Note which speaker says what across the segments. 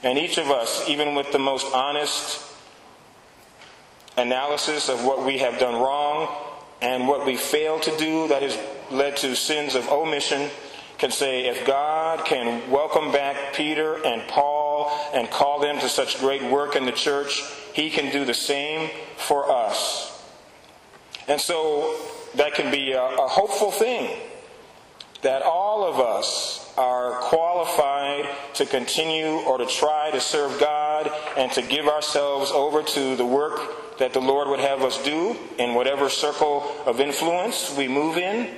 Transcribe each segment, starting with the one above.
Speaker 1: And each of us, even with the most honest analysis of what we have done wrong and what we failed to do that has led to sins of omission, can say, if God can welcome back Peter and Paul and call them to such great work in the church, He can do the same for us. And so that can be a hopeful thing, that all of us are qualified to continue or to try to serve God and to give ourselves over to the work that the Lord would have us do in whatever circle of influence we move in.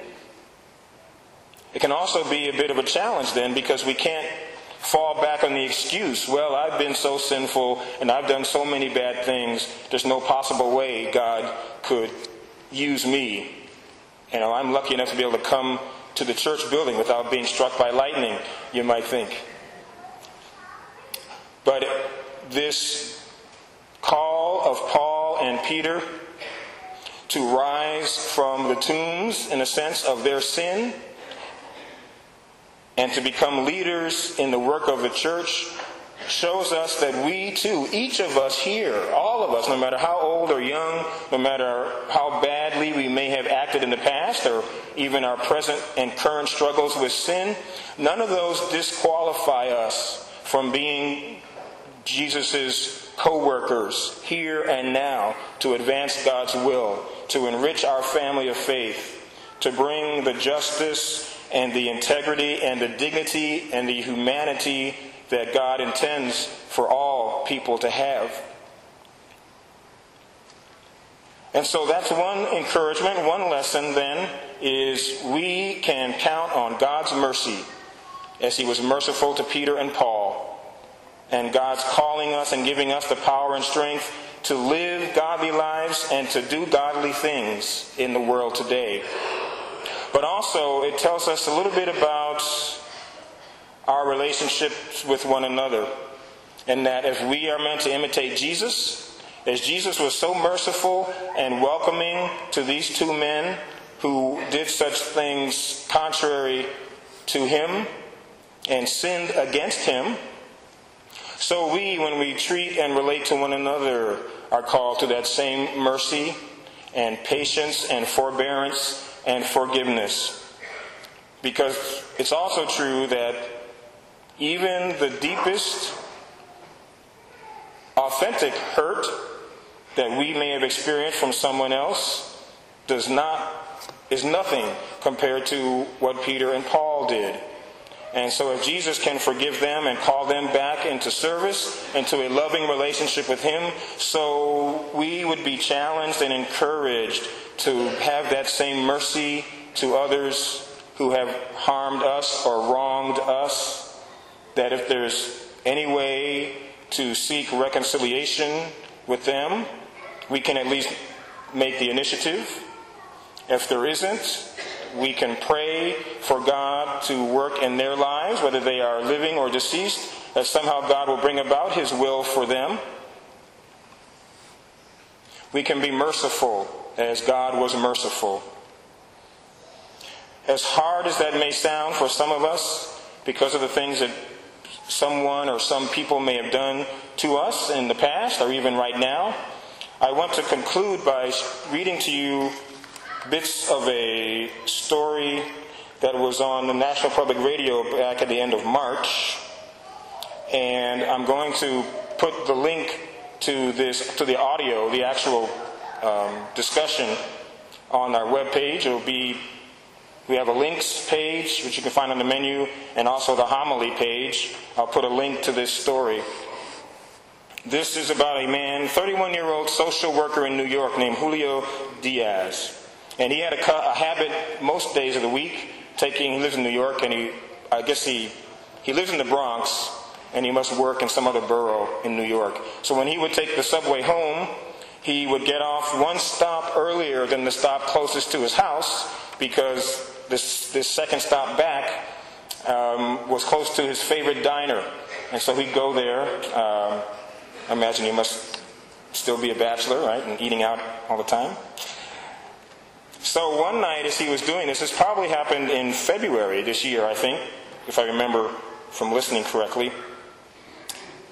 Speaker 1: It can also be a bit of a challenge then, because we can't fall back on the excuse, well, I've been so sinful and I've done so many bad things, there's no possible way God could use me. I'm lucky enough to be able to come to the church building without being struck by lightning, you might think. But this call of Paul and Peter to rise from the tombs, in a sense, of their sin, and to become leaders in the work of the church, shows us that we too, each of us here, all of us, no matter how old or young, no matter how badly we may have acted in the past, or even our present and current struggles with sin, none of those disqualify us from being Jesus' co-workers here and now to advance God's will, to enrich our family of faith, to bring the justice and the integrity and the dignity and the humanity that God intends for all people to have. And so that's one encouragement, one lesson then, is we can count on God's mercy as He was merciful to Peter and Paul. And God's calling us and giving us the power and strength to live godly lives and to do godly things in the world today. But also it tells us a little bit about our relationships with one another. And that if we are meant to imitate Jesus, as Jesus was so merciful and welcoming to these two men who did such things contrary to Him and sinned against Him, so we, when we treat and relate to one another, are called to that same mercy and patience and forbearance and forgiveness. Because it's also true that even the deepest, authentic hurt that we may have experienced from someone else is nothing compared to what Peter and Paul did. And so if Jesus can forgive them and call them back into service, into a loving relationship with Him, so we would be challenged and encouraged to have that same mercy to others who have harmed us or wronged us. That if there's any way to seek reconciliation with them, we can at least make the initiative. If there isn't, we can pray for God to work in their lives, whether they are living or deceased, that somehow God will bring about His will for them. We can be merciful as God was merciful. As hard as that may sound for some of us, because of the things that someone or some people may have done to us in the past or even right now, I want to conclude by reading to you bits of a story that was on the National Public Radio back at the end of March. And I'm going to put the link to the audio, the actual discussion on our webpage. We have a links page, which you can find on the menu, and also the homily page. I'll put a link to this story. This is about a man, 31-year-old social worker in New York named Julio Diaz. And he had a habit most days of the week, he lives in New York, and he lives in the Bronx, and he must work in some other borough in New York. So when he would take the subway home, he would get off one stop earlier than the stop closest to his house, because this second stop back was close to his favorite diner. And so he'd go there. I imagine he must still be a bachelor, right, and eating out all the time. So one night as he was doing this probably happened in February this year, I think, if I remember from listening correctly.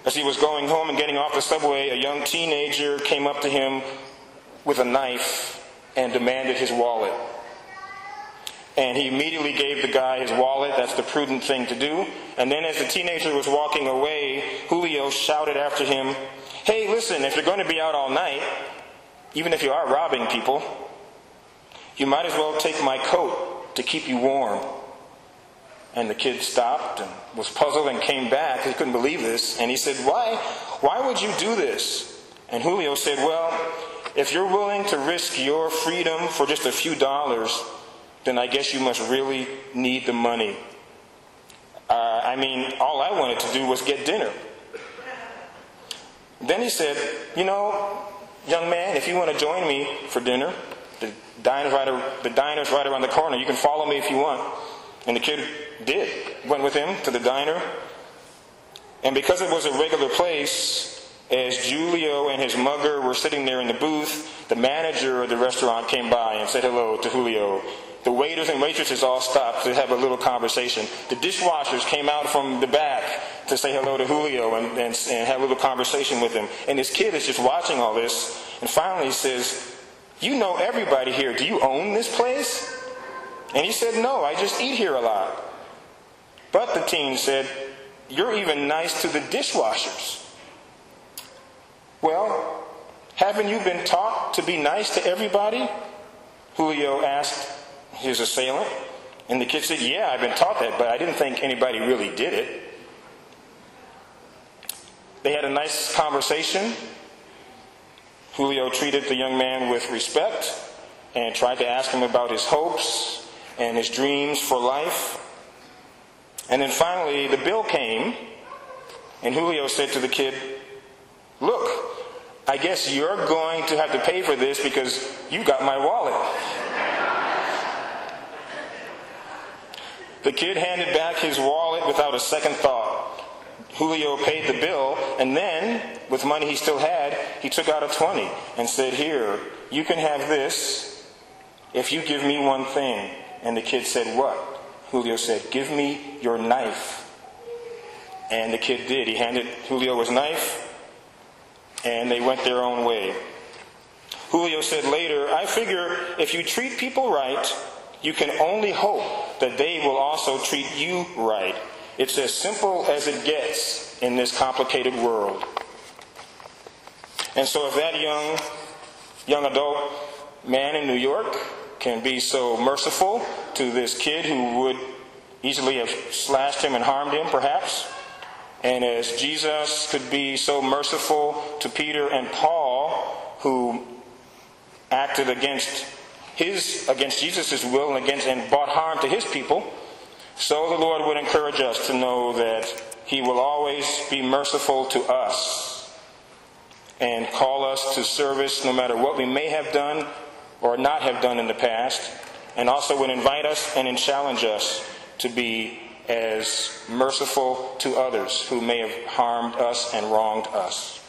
Speaker 1: As he was going home and getting off the subway, a young teenager came up to him with a knife and demanded his wallet. And he immediately gave the guy his wallet. That's the prudent thing to do. And then as the teenager was walking away, Julio shouted after him, "Hey, listen, if you're going to be out all night, even if you are robbing people, you might as well take my coat to keep you warm." And the kid stopped and was puzzled and came back. He couldn't believe this. And he said, Why would you do this? And Julio said, "Well, if you're willing to risk your freedom for just a few dollars, then I guess you must really need the money. All I wanted to do was get dinner." Then he said, "Young man, if you want to join me for dinner, the diner's right around the corner. You can follow me if you want." And the kid did. Went with him to the diner. And because it was a regular place, as Julio and his mugger were sitting there in the booth, the manager of the restaurant came by and said hello to Julio. The waiters and waitresses all stopped to have a little conversation. The dishwashers came out from the back to say hello to Julio and have a little conversation with him. And this kid is just watching all this. And finally he says, "You know everybody here. Do you own this place?" And he said, "No, I just eat here a lot." But the teen said, "You're even nice to the dishwashers." "Well, haven't you been taught to be nice to everybody?" Julio asked his assailant. And the kid said, "Yeah, I've been taught that, but I didn't think anybody really did it." They had a nice conversation. Julio treated the young man with respect and tried to ask him about his hopes and his dreams for life. And then finally the bill came, and Julio said to the kid, "Look, I guess you're going to have to pay for this because you got my wallet." The kid handed back his wallet without a second thought. Julio paid the bill, and then, with money he still had, he took out a 20 and said, "Here, you can have this if you give me one thing." And the kid said, "What?" Julio said, "Give me your knife." And the kid did. He handed Julio his knife, and they went their own way. Julio said later, "I figure if you treat people right, you can only hope that they will also treat you right. It's as simple as it gets in this complicated world." And so if that young adult man in New York can be so merciful to this kid who would easily have slashed him and harmed him, perhaps, and as Jesus could be so merciful to Peter and Paul, who acted against Jesus' will and brought harm to his people, so the Lord would encourage us to know that He will always be merciful to us and call us to service no matter what we may have done or not have done in the past, and also would invite us and challenge us to be as merciful to others who may have harmed us and wronged us.